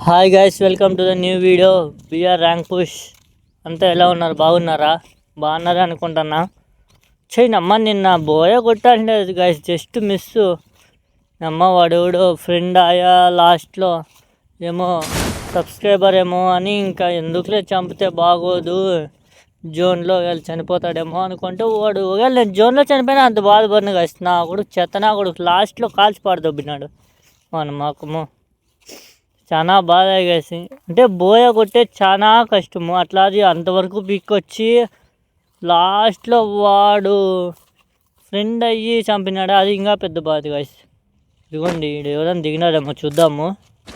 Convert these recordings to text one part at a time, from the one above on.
Hi guys, welcome to the new video. BR rank push. అంతా ఎలా ఉన్నారు? బాగున్నారా? బాగున్నారా అనుకుంటున్నా. చేయనమ్మ నిన్న బోయ కొట్టాల్సిండేది గైస్, జస్ట్ మిస్. అమ్మ వాడు ఫ్రెండ్ ఆయా లాస్ట్లో ఏమో సబ్స్క్రైబర్ ఏమో అని ఇంకా ఎందుకులే చంపితే బాగోదు, జోన్లో వెళ్ళి చనిపోతాడేమో అనుకుంటే వాడు ఒకవేళ నేను జోన్లో చనిపోయినా అంత బాధపడిన గైస్. నా కొడుకు చెత్త, నా కొడుకు లాస్ట్లో కాల్చి పాడదొబ్బినాడు మన మాకము. చాలా బాధ వేసి అంటే బోయ కొట్టే చాలా కష్టము. అట్లాది అంతవరకు పిక్కొచ్చి లాస్ట్లో వాడు ఫ్రెండ్ అయ్యి చంపినాడు, అది ఇంకా పెద్ద బాధ గాయస్. ఇదిగోండి ఎవరైనా దిగినాడేమో చూద్దాము.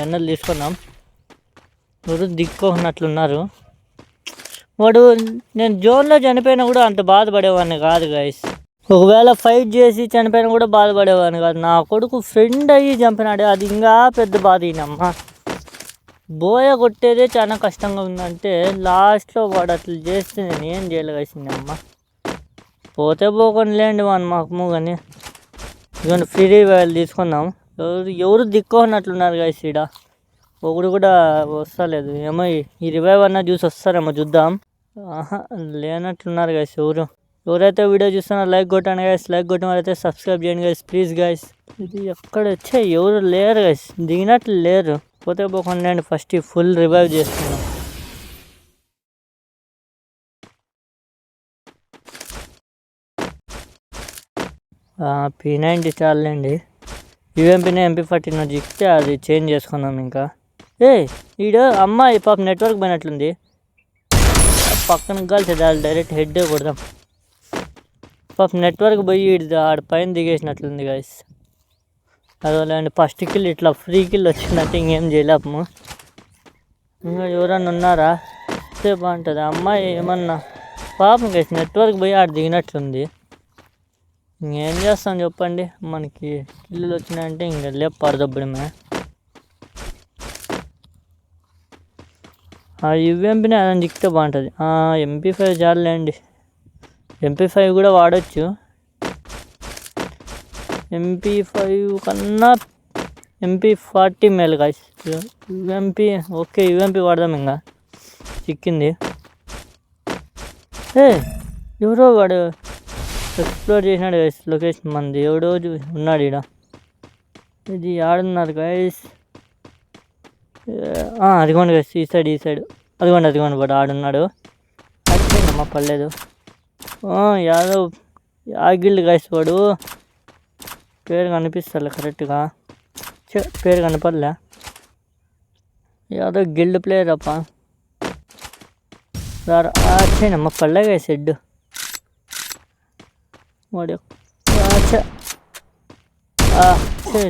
ఎన్నలు తీసుకున్నాం. ఎవరు దిక్కున్నట్లున్నారు. వాడు నేను జోన్లో చనిపోయినా కూడా అంత బాధపడేవాడిని కాదు గాయస్. ఒకవేళ ఫైట్ చేసి చనిపోయినా కూడా బాధపడేవాడిని కాదు. నా కొడుకు ఫ్రెండ్ అయ్యి చంపినాడు, అది ఇంకా పెద్ద బాధ. ఈయనమ్మ బోయ కొట్టేదే చాలా కష్టంగా ఉందంటే లాస్ట్లో వాడు అట్లా చేస్తే నేను ఏం చేయలేసింది అమ్మ. పోతే పోకుండా లేండి మాకు కానీ. ఇదిగోండి ఫ్రీ వాళ్ళు తీసుకుందాం. ఎవరు దిక్కున్నట్లున్నారు గాయస్. ఈడ ఒకడు కూడా వస్తలేదు. ఏమో ఈ రివైవ్ అన్న చూసి వస్తారేమో చూద్దాం. ఆహా లేనట్లున్నారు గాయస్. ఎవరైతే వీడియో చూస్తున్నారో లైక్ కొట్టండి గాయస్. లైక్ కొట్టిన వాళ్ళైతే సబ్స్క్రైబ్ చేయండి గాయస్, ప్లీజ్ గాయస్. ఇది ఎక్కడ వచ్చే ఎవరు లేరు గాయస్, దిగినట్లు లేరు. పోతే పోకుండా ఫస్ట్ ఫుల్ రివైవ్ చేస్తున్నాం. P90 చాలండి. యూఎంపీనే MP14 జిక్తే అది చేంజ్ చేసుకుందాం ఇంకా. ఈడు అమ్మాయి పాప నెట్వర్క్ పోయినట్లుంది. పక్కన కలిసి డైరెక్ట్ హెడ్ కొడదాం. పాప నెట్వర్క్ పోయి ఆడ పైన దిగేసినట్లుంది గాయస్. అదేలేండి ఫస్ట్ కిల్ ఇట్లా ఫ్రీ కిల్ వచ్చిందంటే ఇంకేం చేయలేము. ఇంకా ఎవరన్నా ఉన్నారా వస్తే బాగుంటుంది. అమ్మాయి ఏమన్నా పాపం గైస్ నెట్వర్క్ పోయి ఆడ దిగినట్లుంది. ఇంకేం చేస్తాం చెప్పండి, మనకి కిల్లులు వచ్చినాయంటే ఇంకా లేపు పడదబ్బడమే. యూఎంపీని అదని దిక్కితే బాగుంటుంది. MP5 చాలండి. MP5 కూడా వాడచ్చు. MP5 కన్నా MP40 మేలు గాయస్. యూఎంపీ ఓకే, యూఎంపీ వాడదాం. ఇంకా చిక్కింది. ఎవరో వాడు ఎక్స్ప్లోర్ చేసినాడు గైస్ లొకేషన్ మంది. ఎవడో ఉన్నాడు ఈడ. ఇది ఆడున్నారు గైస్. అదిగోండి గైస్, ఈ సైడ్ అదిగోండి వాడు ఆడున్నాడు. అమ్మ పర్లేదు. యాదవ్ యాగిల్డ్ గైస్. వాడు పేరు కనిపిస్తలే కరెక్ట్గా, పేరు కనపడలే. యాదవ్ గిల్డ్ ప్లేయర్ అప్ప. వచ్చానమ్మ పల్లె గైస్ హెడ్. వాడు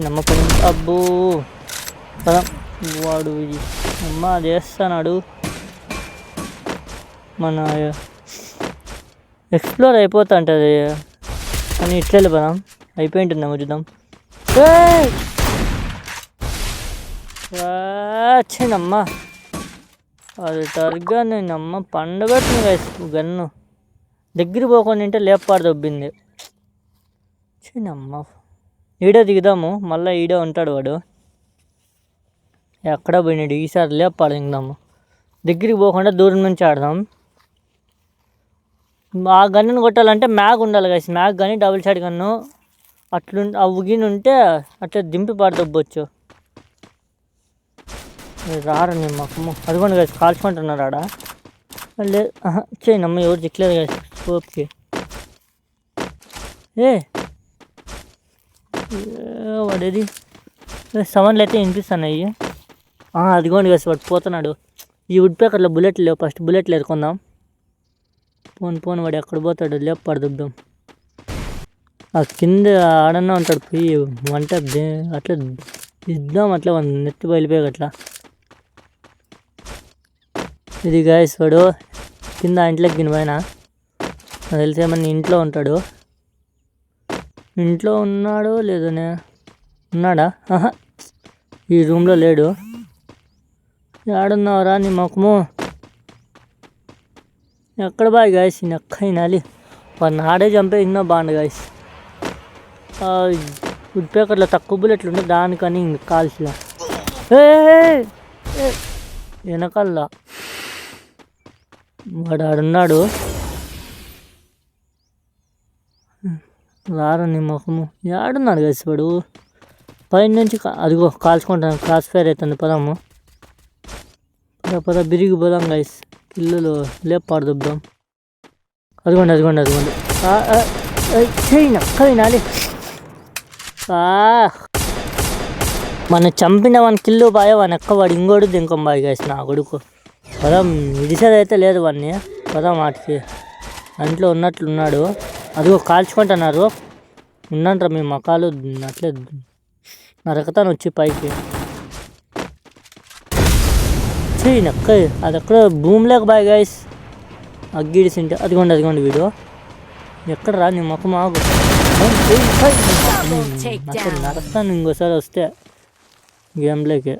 నమ్మ పని అబ్బో కదా. వాడు అమ్మ చేస్తున్నాడు. మన ఎక్స్ప్లోర్ అయిపోతా ఉంటుంది కానీ ఇట్లా వెళ్ళిపోదాం. అయిపోయి ఉంటుందేమో చూద్దాం. వచ్చేనమ్మా అది టర్గా. నేనమ్మ పండబెట్టింది గైస్ గన్ను. దగ్గర పోకుండా ఉంటే లేపాడు దొబ్బింది. చిన్నమ్మ ఈడే దిగుదాము. మళ్ళీ ఈడే ఉంటాడు వాడు. ఎక్కడ పోయినాడు ఈసారి? లేపాడు దిగుదాము. దగ్గరికి పోకుండా దూరం నుంచి ఆడదాం. ఆ గన్నును కొట్టాలంటే మ్యాగ్ ఉండాలి గైస్. మ్యాగ్ కానీ డబుల్ సైడ్ గన్ను అట్లా ఉగిని ఉంటే అట్లా దింపి పడదొబ్బొచ్చు. రారని మాకు. అదిగోండి గైస్ కాల్చుకుంటున్నారు ఆడ. లేదు చేయనమ్మ ఎవరు చిక్కలేదు గైస్ స్కోప్కి. వాడేది సౌండ్లు అయితే వినిపిస్తున్నాయి. అదిగోండి గైస్ వాడు పోతున్నాడు. ఈ వుడ్ పేకర్లో బుల్లెట్ లేవు. ఫస్ట్ బుల్లెట్లు ఎదుర్కొందాం. పోను వాడు ఎక్కడ పోతాడు? లేపు పడదుద్దాం. ఆ కింద ఆడన్నా ఉంటాడు. పోయి వంట అట్లా ఇద్దాం. అట్లా నెత్తి బయలుపోయాక అట్లా. ఇది గాయస్ వాడు కింద ఇంట్లోకి గిన పైన నాకు తెలిసి ఏమన్నా ఇంట్లో ఉంటాడు. ఇంట్లో ఉన్నాడో లేదనే. ఉన్నాడా? ఈ రూమ్లో లేడు. ఆడున్నావురా నీ మొక్కము? ఎక్కడ బాయ్ గాయస్ నెక్కైనాలి. వాడిని ఆడే చంపే ఇంకా బాగుండు గాయస్. వుడ్ పేకర్లో తక్కువ బుల్లెట్లు ఉండే దానికని ఇంక కాల్చిన. వెనకల్లా వాడు ఆడున్నాడు. రారా నీ ముఖము ఆడున్నాడు గైస్ వాడు పైన నుంచి అదిగో కాల్చుకుంటాను. క్రాస్ ఫైర్ అవుతుంది. పదము పద బిరిగి పోదాం గైస్. కిల్లులు లేపాడు దుబ్దాం. అదిగోండి అదిగోండి అదిగోండి చేయనా కవినాలి. మన చంపిన వాని కిల్లు బాయ్ వాని ఎక్క వాడు ఇంకోడు దింకం బాయ్ గైస్ నా కొడుకు. పదం ఇడిసేదైతే లేదు వాడిని. పదం వాటికి అంట్లో ఉన్నట్లున్నాడు. అదిగో కాల్చుకుంటున్నారు. ఉండంటారా మీ మకాలు అట్లే నరకతాను వచ్చి పైకి. చెయ్యి నక్క అది ఎక్కడ భూమిలోకి బాయ్ గైస్. అగ్గిడిసింటే అదిగోండి అదిగోండి వీడు ఎక్కడ రా నీ మొక్క మాకు అసలు నరస్తాను ఇంకోసారి వస్తే గేమ్లోకి.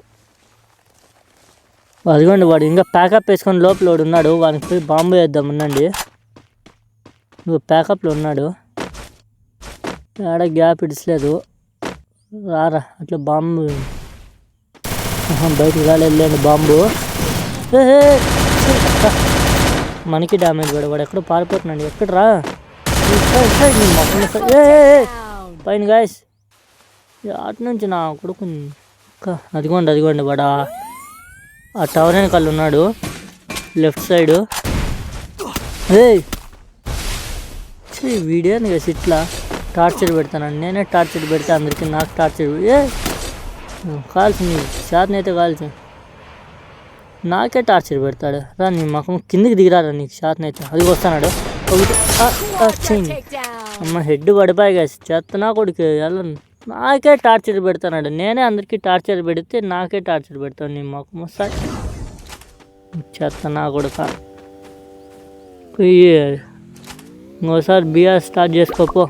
అదిగోండి వాడు ఇంకా ప్యాకప్ వేసుకొని లోపల వాడు ఉన్నాడు. వానికి పోయి బాంబు వేద్దాం ఉండండి. నువ్వు ప్యాకప్లో ఉన్నాడు. ఆడ గ్యాప్ ఇడిచలేదు. రారా అట్లా బాంబు బయటికి రాలేండి బాంబు. మనకి డ్యామేజ్ పడ వాడు ఎక్కడ పారిపోతున్నాడు. ఎక్కడ రా పైన గాయస్ అటు నుంచి నా కొడుకు. అదిగోండి అదిగోండి వాడు ఆ టవర్ వెనకాల ఉన్నాడు లెఫ్ట్ సైడ్. వీడియోని కదా ఇట్లా టార్చర్ పెడతాను. నేనే టార్చర్ పెడితే అందరికీ నాకు టార్చర్ కాల్చి నీ షాట్నైతే కాల్చి నాకే టార్చర్ పెడతాడు. రా నీ మాకు కిందికి దిగిరారా నీకు షాట్నైతే. అది వస్తున్నాడు ఒకటి అమ్మ హెడ్ పడిపోయి కాసి చెత్తనా కొడుకు ఎలా నాకే టార్చర్ పెడతాడు. నేనే అందరికీ టార్చర్ పెడితే నాకే టార్చర్ పెడతాను నీ మాకు సార్ చెత్తనా కొడుక. ఇంకోసారి బిఆర్ స్టార్ట్ చేసుకోపో.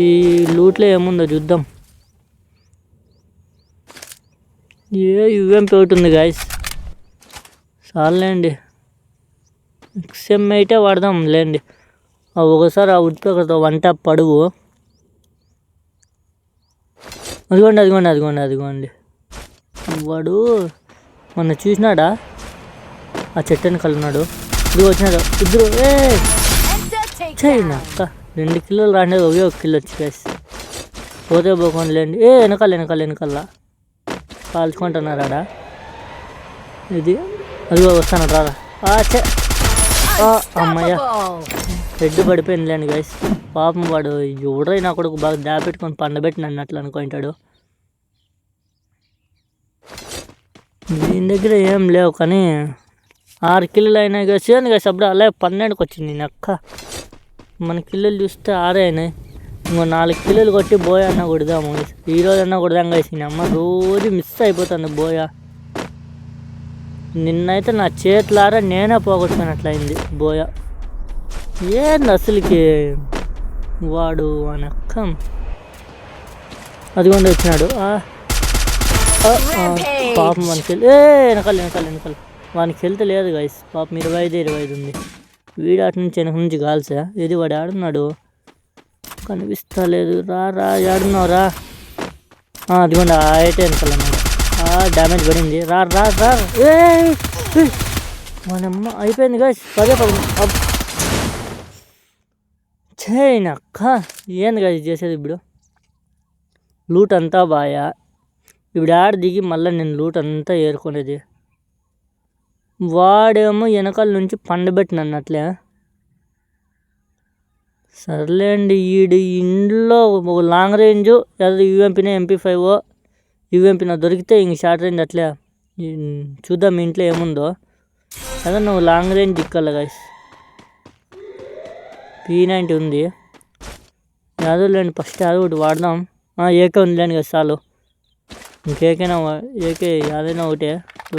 ఈ లూట్లో ఏముందో చూద్దాం. యుఎంపి ఒకటి ఉంది గాయస్. చాలండి ఎక్స్ఎం అయితే వాడదాం లేండి. ఒకసారి ఆ ఉడిపోకతో వంట పడువు. అదిగోండి అదిగోండి అదిగోండి అదిగోండి వాడు మొన్న చూసినాడా ఆ చెట్టు వెనకాల ఉన్నాడు. ఇది వచ్చినాడు ఇద్దరు చేయనా అక్క 2 కిలోలు రాండి. ఒకే 1 కిలో వచ్చి గైస్ పోతే పోకుండా లేండి. వెనకాల వెనకాల వెనకాల కాల్చుకుంటున్నారు ఆడ. ఇది అదిగో వస్తాను రారా. అమ్మయ్య హెడ్ పడిపోయింది లేండి గైస్. పాపం వాడు ఎవడైనా కొడుకు బాగా దాపెట్టుకొని పండబెట్టి నన్ను అట్లా అనుకుంటాడు. దీని దగ్గర ఏం లేవు కానీ 6 కిలోలు అయినాయి గైస్. ఏంది గైస్ అప్పుడు అలాగే 12కి వచ్చింది నక్క. మన కిలోలు చూస్తే 6 అయినాయి. ఇంకో 4 కిలోలు కొట్టి బోయ అన్న కొడదాము. ఈరోజు అన్నా కొడదాం గైస్. అమ్మ రోజు మిస్ అయిపోతుంది బోయ. నిన్నైతే నా చేతులారా నేనే పోగొట్టుకున్నట్లయింది బోయ. ఏంది అసలుకి వాడు అనక్క. అదిగోండి వచ్చినాడు. పాపం వానికి వెనకాల వెనకాల వెనకాల వానికి వెళ్తే లేదు గైస్. పాపం 25 ఉంది. వీడు అటు నుంచి వెనక నుంచి కాల్సా. ఇది వాడు ఆడున్నాడు కనిపిస్తా లేదు. రా ఆడున్నావురా. అదిగోండి అయితే వెనకాల అన్నాడు. డ్యామేజ్ పడింది. రా మనమ్మ అయిపోయింది గైస్. 10 చేయనక్క. ఏంది గైస్ చేసేది ఇప్పుడు. లూట్ అంతా బాయా. ఇప్పుడు ఆడ దిగి మళ్ళీ నేను లూట్ అంతా ఏరుకునేది. వాడేమో వెనకాల నుంచి పండబెట్టిన అన్నట్లే. సర్లేండి ఈడు ఇంట్లో ఒక లాంగ్ రేంజ్ ఏదో యూఎంపీనే MP5 యూఎంపీ దొరికితే ఇంక షార్ట్ రేంజ్ అట్లే చూద్దాం ఇంట్లో ఏముందో. అదే నువ్వు లాంగ్ రేంజ్ ఇక్కాల గైస్. P90 ఉంది. యాదో లేండి ఫస్ట్ యాదో ఒకటి వాడదాం. ఏకే ఉంది లేండి కదా చాలు. ఇంకేకైనా ఏకే యాదైనా ఒకటే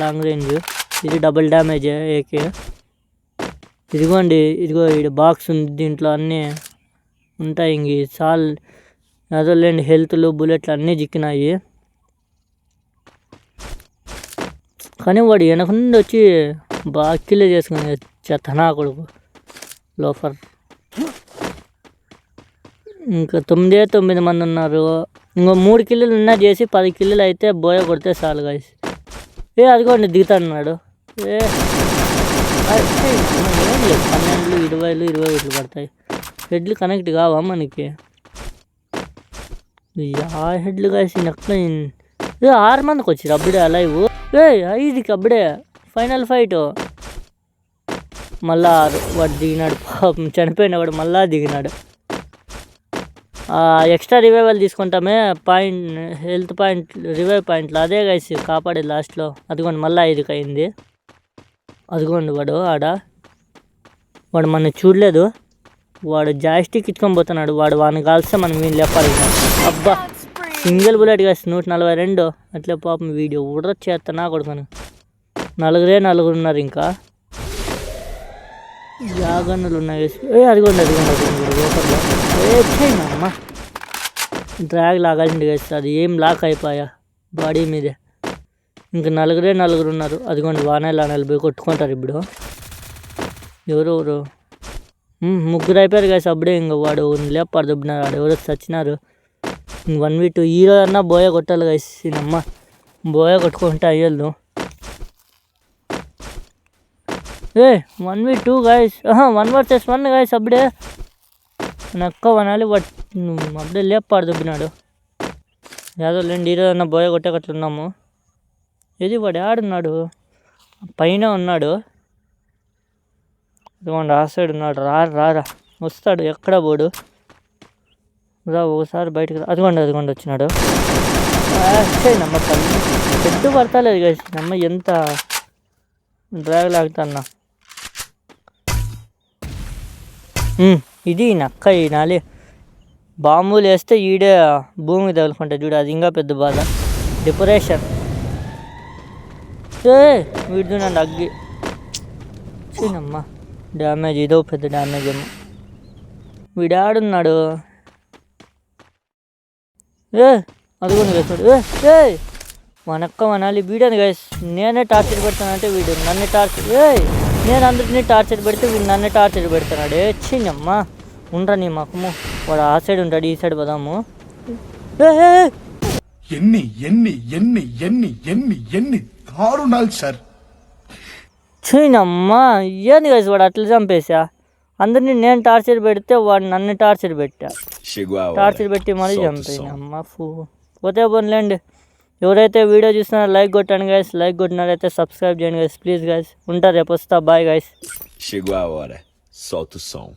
లాంగ్ రేంజ్. ఇది డబుల్ డ్యామేజ్ ఏకే. ఇదిగోండి ఇదిగో ఇది బాక్స్ ఉంది. దీంట్లో అన్నీ ఉంటాయి. ఇంక చాలు యాదో లేండి హెల్త్లు బుల్లెట్లు అన్నీ చిక్కినాయి. కానీ వాడు వెనక నుండి వచ్చి బాగా కిల్ చేసుకుని చెత్తనా కొడుకు లోఫర్. ఇంకా 9 మంది ఉన్నారు. ఇంకో 3 కిల్లులు ఉన్నా చేసి 10 కిల్లులు అయితే బోయ కొడితే చాలు గైస్. అదిగోండి దిగుతాడు. ఏం లేదు, 12, 20, 21 పడతాయి. హెడ్లు కనెక్ట్ కావా మనకి? హెడ్లు గైస్ నెక్క 6 మందికి వచ్చారు అప్పుడే లైవ్. 5కి అప్పుడే ఫైనల్ ఫైట్. మళ్ళా వాడు దిగినాడు, పాపం చనిపోయిన వాడు మళ్ళా దిగినాడు. ఎక్స్ట్రా రివైవల్ తీసుకుంటామే పాయింట్, హెల్త్ పాయింట్, రివైవ్ పాయింట్లు, అదే గైస్ కాపాడేది లాస్ట్లో. అదిగోండి మళ్ళీ 5కి అయింది. అదిగోండి వాడు వాడు మన చూడలేదు, వాడు జాయిస్టిక్ ఇచ్చుకొని పోతున్నాడు. వాడిని కాల్స్తే మనం వీళ్ళు లేపాలి. అబ్బా సింగిల్ బుల్లెట్ గైస్ 142. అట్లే పాపం వీడియో ఊడ చేస్తా కొడుకుని. 4 ఉన్నారు ఇంకా. జాగన్నులు ఉన్నాయి. అదిగోండి లోపల అమ్మ డ్రాగ్ లాగాల్సింది గైస్. అది ఏం లాక్ అయిపోయా బాడీ మీదే. ఇంకా 4 ఉన్నారు. అదిగోండి వానాలు పోయి కొట్టుకుంటారు ఇప్పుడు. ఎవరు 3 అయిపోయారు గైస్ అప్పుడే. ఇంక వాడు లేపాడు దుబ్బినారు. వాడు ఎవరో చచ్చినారు. 1v2 హీరో అన్నా బోయ కొట్టాలి గైస్. నమ్మ బోయ కొట్టుకుంటే అయ్యలు. 1v2 గైస్, 1 vs 1 గైస్ అప్పుడే. నక్క వనాలి అప్పుడే లేపాడు దుబ్బినాడు. యాదో లేండి, హీరో అన్న బోయ కొట్టేకట్లున్నాము. ఏది వాడు ఆడున్నాడు, పైన ఉన్నాడు. ఇదిగోండి ఆ సైడ్ ఉన్నాడు. రారా వస్తాడు, ఎక్కడ పోడు. రా ఒకసారి బయటకు రా. అదిగోండి వచ్చినాడు. నమ్మ పెద్ద పడతలేదు గైస్. నమ్మ ఎంత డ్రాగ్ లాగుతాన్నా. ఇది నక్క ఈనాలి. బాంబులు వేస్తే ఈడే భూమికి తగులుకుంటాయి చూడు, అది ఇంకా పెద్ద బాధ. డెకరేషన్ వీడునండి అగ్గి చిన్నమ్మ డ్యామేజ్. ఇదో పెద్ద డ్యామేజ్ ఏమో. వీడాడున్నాడు. అదిగోండి వేస్తాడు. మనక్క మనాలి వీడని గైస్. నేనే టార్చర్ పెడతానంటే వీడు నన్ను టార్చర్. నేను అందరినీ టార్చర్ పెడితే వీడు నన్ను టార్చర్ పెడతాడు. చిన్నమ్మ ఉండరా నీ మకము. వాడు ఆ సైడ్ ఉంటాడు, ఈ సైడ్ పోదాము. ఎన్ని ఎన్ని ఎన్ని ఎన్ని ఎన్ని ఎన్ని దారుణాలు సార్. చిన్నమ్మ ఏంది గైస్ వాడు అట్లా చంపేసా. అందరినీ నేను టార్చర్ పెడితే వాడు నన్ను టార్చర్ పెట్టా. టార్చర్ పెట్టి మళ్ళీ చంపేనా అమ్మ. పోతే పోన్లేండి. ఎవరైతే వీడియో చూస్తున్నారో లైక్ కొట్టండి గైస్. లైక్ కొట్టినారైతే సబ్స్క్రైబ్ చేయండి గైస్ ప్లీజ్ గైస్. ఉంటారు రేపు వస్తా. Bye guys. Chegou a hora. Solta o som.